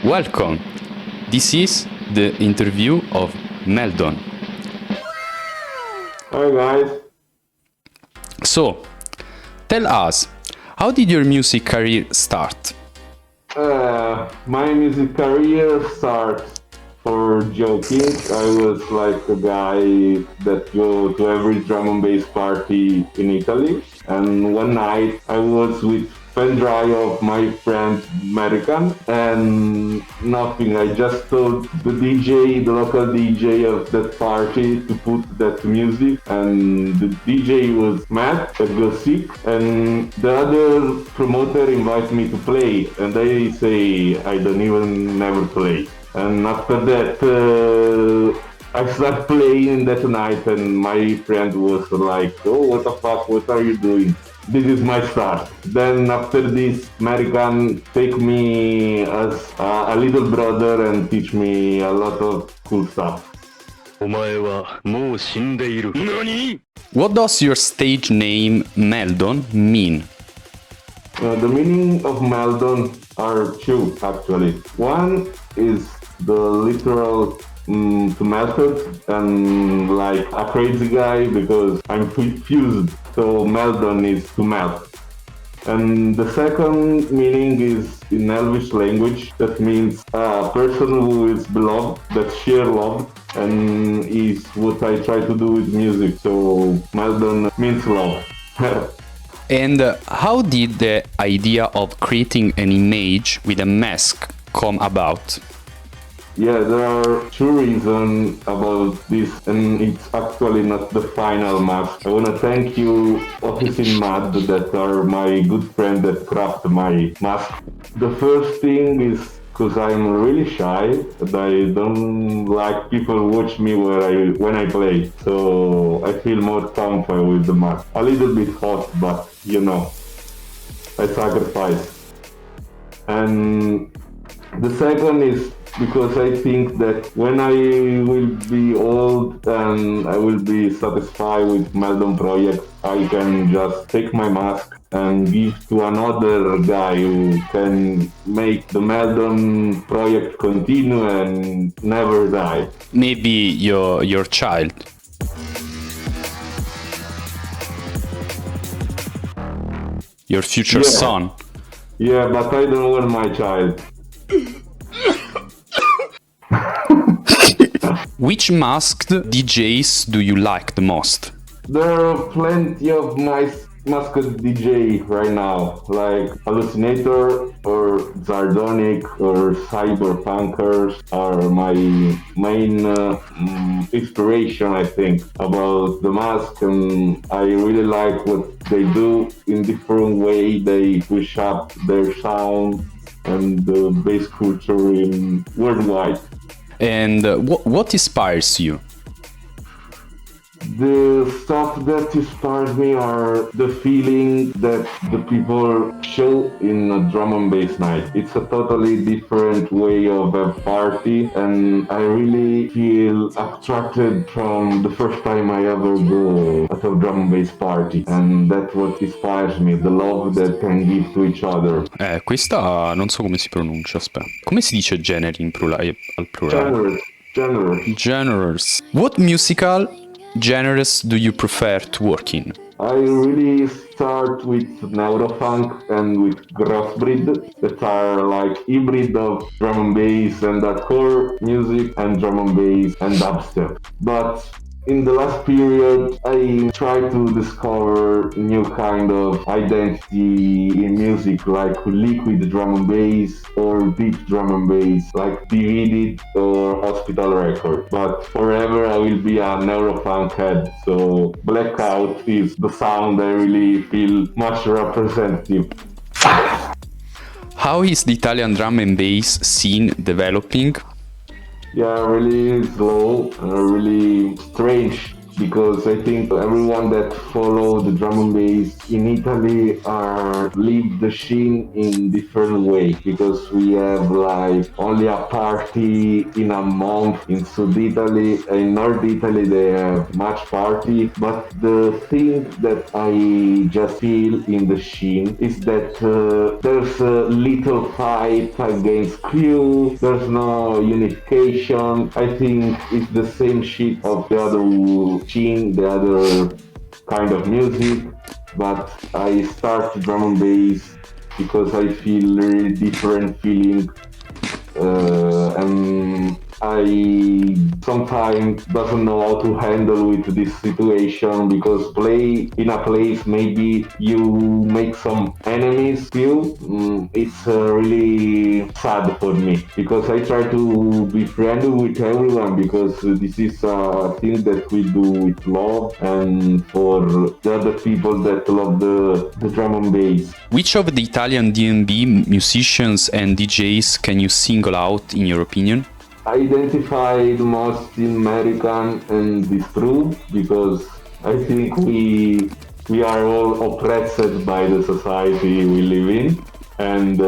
Welcome. This is the interview of Meldon. Hi guys. So, tell us, how did your music career start? My music career starts for joking. I was like a guy that go to every drum and bass party in Italy. And one night I was with pen drive of my friend Merikan and nothing. I just told the DJ, the local DJ of that party to put that music, and the DJ was mad, I got sick, and the other promoter invited me to play, and I say I don't even never play. And after that, I started playing that night, and my friend was like, "Oh, what the fuck? What are you doing?" This is my start. Then after this, Merikan take me as a little brother and teach me a lot of cool stuff. What does your stage name Meldon mean? The meaning of Meldon are two, actually. One is the literal to method and like a crazy guy because I'm fused, so Meldon is to melt. And the second meaning is in Elvish language, that means a person who is beloved, that share love, and is what I try to do with music, so Meldon means love. And how did the idea of creating an image with a mask come about? Yeah, there are two reasons about this, and it's actually not the final mask. I want to thank you, Office in Mad, that are my good friend that crafted my mask. The first thing is because I'm really shy, and I don't like people watch me when I play, so I feel more comfortable with the mask. A little bit hot, but you know, I sacrifice. And the second is because I think that when I will be old and I will be satisfied with Meldon project, I can just take my mask and give to another guy who can make the Meldon project continue and never die. Maybe your child. Your future son. Yeah, but I don't want my child. Which masked DJs do you like the most? There are plenty of nice masked DJ right now, like Hallucinator or Zardonic or Cyberpunkers are my main inspiration, I think, about the mask, and I really like what they do in different way. They push up their sound and the bass culture in worldwide. And what inspires you? The stuff that inspires me are the feeling that the people show in a drum and bass night. It's a totally different way of a party, and I really feel attracted from the first time I ever go at a drum and bass party, and that's what inspires me, the love that can give to each other. Questa non so come si pronuncia, aspetta. Come si dice generi in al plurale? Genres. What musical genres do you prefer to work in? I really start with neurofunk and with crossbreed that are like hybrid of drum and bass and hardcore music and drum and bass and dubstep. But in the last period, I tried to discover new kind of identity in music, like liquid drum and bass or deep drum and bass, like Divided or Hospital Record. But forever I will be a neurofunk head, so Blackout is the sound I really feel much representative. How is the Italian drum and bass scene developing? Yeah, really slow, really strange because I think everyone that follow the drum and bass in Italy are live the scene in different way, because we have like only a party in a month in South Italy. In North Italy they have much party, but the thing that I just feel in the scene is that there's a little fight against crew, there's no unification. I think it's the same shit of the other scene, the other kind of music, but I start drum and bass because I feel really different feeling, and I sometimes doesn't know how to handle with this situation, because play in a place maybe you make some enemies feel. It's really sad for me, because I try to be friendly with everyone, because this is a thing that we do with love and for the other people that love the drum and bass. Which of the Italian D&B musicians and DJs can you single out in your opinion? I identified most in Merikan and this crew, because I think we are all oppressed by the society we live in, and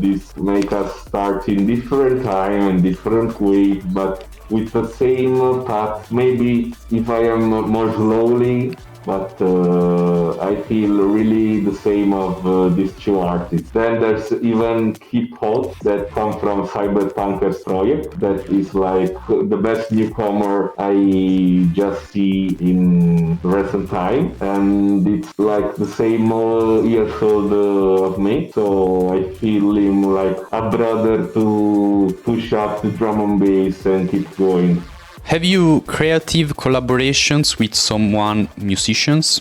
this make us start in different time and different way, but with the same path. Maybe if I am more slowly, but I feel really the same of these two artists. Then there's even Hip Hop that come from Cyberpunkers project, that is like the best newcomer I just see in recent time, and it's like the same years old of me, so I feel him like a brother to push up the drum and bass and keep going. Have you creative collaborations with someone musicians?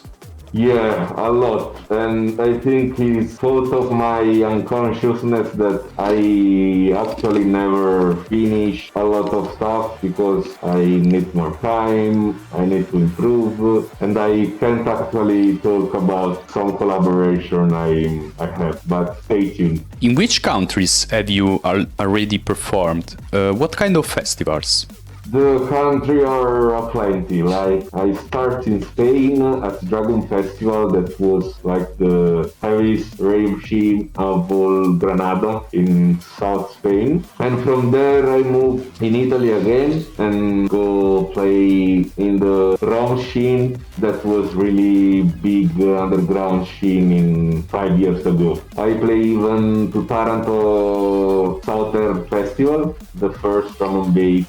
Yeah, a lot. And I think it's part of my unconsciousness that I actually never finish a lot of stuff, because I need more time, I need to improve, and I can't actually talk about some collaboration I have, but stay tuned. In which countries have you already performed? What kind of festivals? The country are plenty. Like I start in Spain at DragOn Festival, that was like the heaviest rave scene of all Granada in South Spain. And from there I moved in Italy again and go play in the Rome scene, that was really big underground scene in 5 years ago. I play even to Taranto Southern Festival, the first drum and bass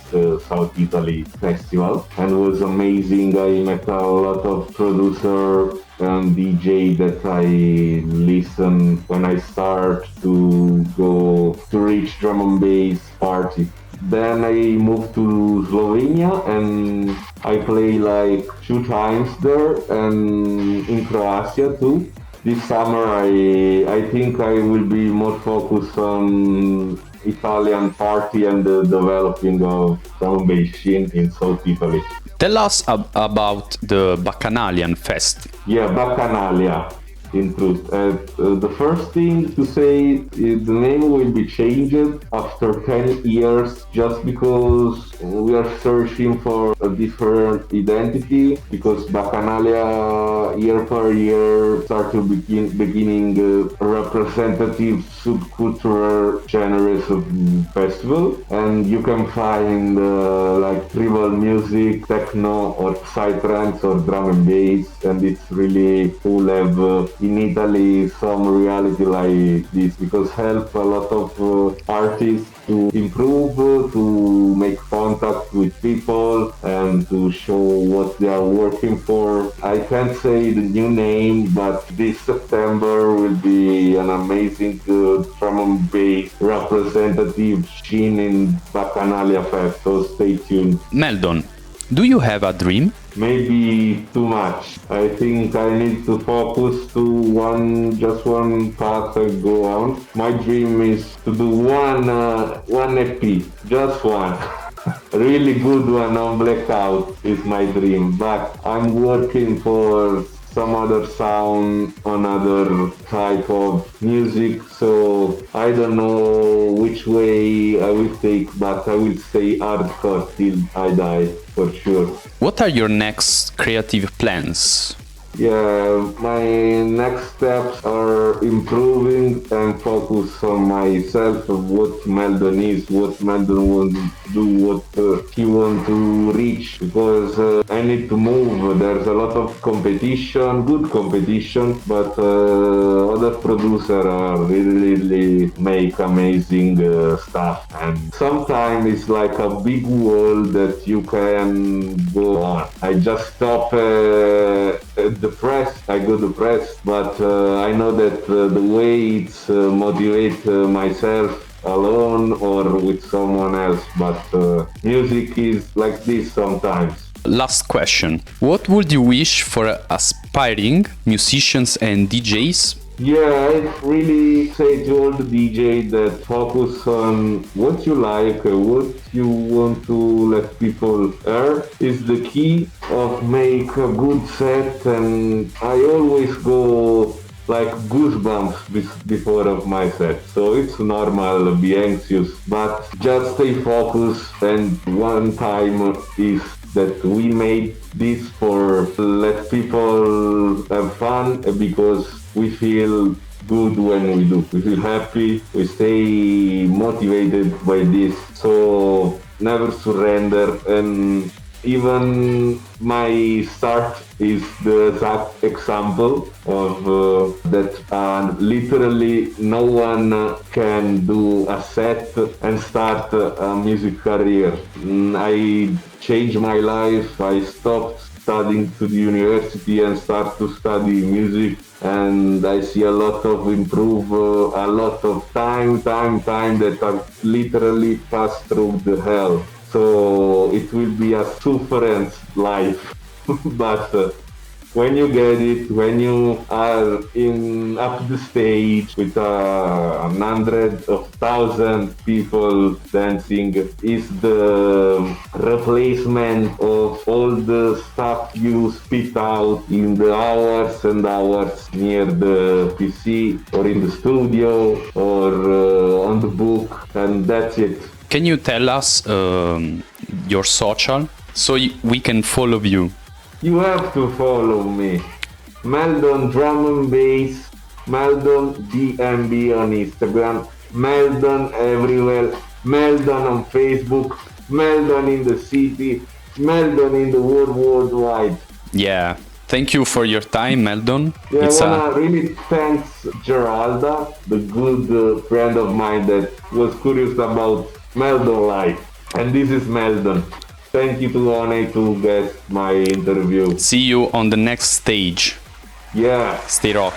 South Italy festival, and it was amazing. I met a lot of producer and DJ that I listen when I start to go to reach drum and bass party. Then I moved to Slovenia and I play like 2 times there, and in Croatia too. This summer I think I will be more focused on Italian party and the developing of drum and bass scene in South Italy. Tell us about the Bacchanalia Fest. Yeah, Bacchanalia, in truth. The first thing to say is the name will be changed after 10 years, just because we are searching for a different identity, because Bacchanalia year per year start to beginning representative subcultural genres of festival, and you can find like tribal music, techno or psytrance or drum and bass, and it's really cool have in Italy some reality like this, because help a lot of artists to improve, to make contact with people and to show what they are working for. I can't say the new name, but this September will be an amazing drum and bass representative scene in Bacchanalia Fest, so stay tuned. Meldon, do you have a dream? Maybe too much. I think I need to focus to just one path I go on. My dream is to do one EP, just one. A really good one on Blackout is my dream, but I'm working for some other sound, another type of music. So I don't know which way I will take, but I will stay hardcore till I die, for sure. What are your next creative plans? Yeah, my next steps are improving and focus on myself, of what Meldon is, what Meldon wants to do, what he wants to reach, because I need to move. There's a lot of competition, good competition, but other producers are really make amazing stuff. And sometimes it's like a big wall that you can go on. I just stop depressed. I go depressed, but I know that the way it's motivate myself alone or with someone else, but music is like this sometimes. Last question. What would you wish for aspiring musicians and DJs? Yeah, I really say to all the DJs that focus on what you like, what you want to let people hear is the key of make a good set. And I always go like goosebumps before of my set, so it's normal to be anxious, but just stay focused. And one time is that we made this for let people have fun, because we feel good when we do. We feel happy, we stay motivated by this, so never surrender. And even my start is the exact example of that. Literally no one can do a set and start a music career. I changed my life. I stopped studying to the university and start to study music, and I see a lot of improve, a lot of time that I've literally passed through the hell. So it will be a sufferance life, but when you get it, when you are in up the stage with 100,000 people dancing, is the replacement of all the stuff you spit out in the hours and hours near the PC or in the studio or on the book, and that's it. Can you tell us your social so we can follow you? You have to follow me. Meldon Drum and Bass, Meldon DMB on Instagram, Meldon everywhere, Meldon on Facebook, Meldon in the city, Meldon in the worldwide. Yeah. Thank you for your time, Meldon. Yeah, I wanna really thanks GERALDA, the good friend of mine that was curious about Meldon life. And this is Meldon. Thank you to One to get my interview. See you on the next stage. Yeah. Stay rock.